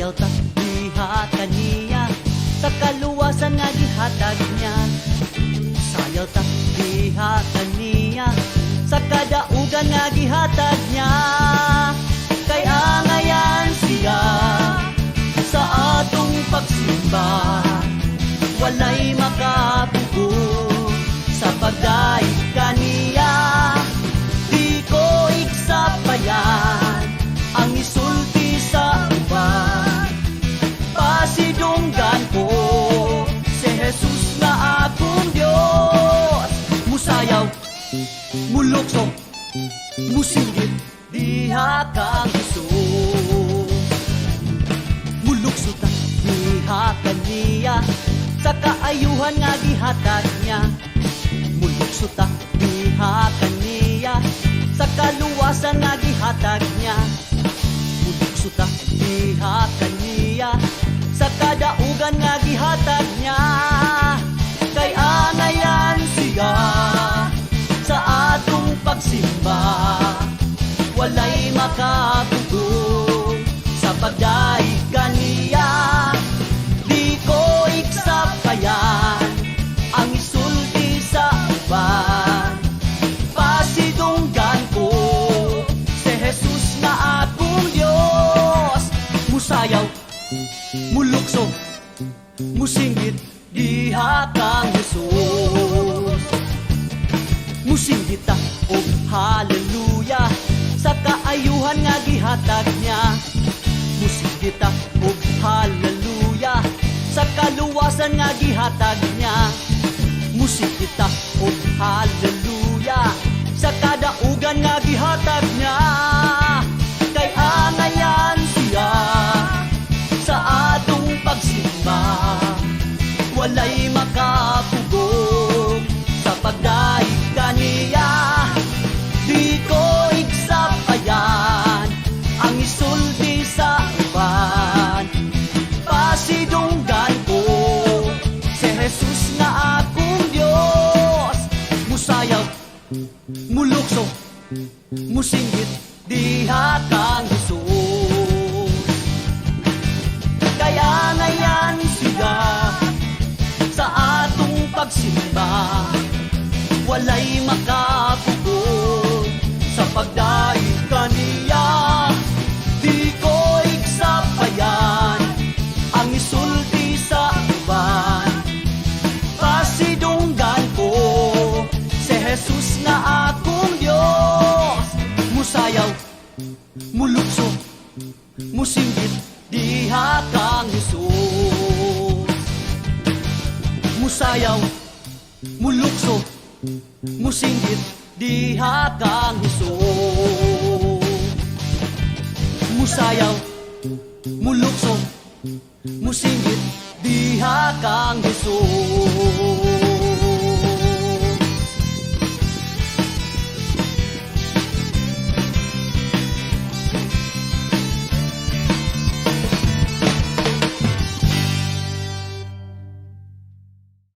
Musayaw ta diha kaniya sa kaluwasan nga gihatag niya. Musayaw ta diha kaniya sa kadaugan nga gihatag niya. Kay angayan siya sa atong pagsimba, walay makabuo sa pagdaig kaniya. Di ko iksapayan ang isulti sa uban, pasidunggan ko si Jesus na akong Diyos. Musayaw, mulukso, musinggit, diha kang Jesus. Mulukso ta diha kaniya sa kaayuhan nga gihatag niya. Mulukso ta diha kaniya sa kaluwasan nga gihatag niya. Mulukso ta diha kaniya sa kadaugan nga gihatag niya. Kay angayan siya sa atong pagsimba, walay makatugong sa pagdaig kaniya. Di ko iksapayan ang isulti sa uban, pasidunggan ko si Jesus na akong Diyos. Musayaw, mulukso, musinggit, diha kang Jesus. Musinggit ta o hallelujah sa kaayuhan nga gihatag niya. Musinggit ta o hallelujah sa kaluwasan nga gihatag niya. Musinggit ta o hallelujah sa kadaugan nga gihatag niya. Kay angayan siya sa atong pagsimba, walay makapugong sa pagdaig kaniya. Di ko iksapayan ang isulti sa uban, pasidunggan ko si Jesus na akong Diyos. Musayaw, mulukso, musinggit, diha kang Jesus. Kaya ngayon siya sa atong pagsimba, walay makapugong sa pagdaig kaniya. Di ko iksapayan ang isulti sa uban, pasidunggan ko si Jesus na akong Diyos. Musayaw, mulukso, musinggit, diha kang Jesus. Musayaw, mulukso, musinggit, diha kang Jesus. Musayaw, mulukso, musinggit, diha kang Jesus.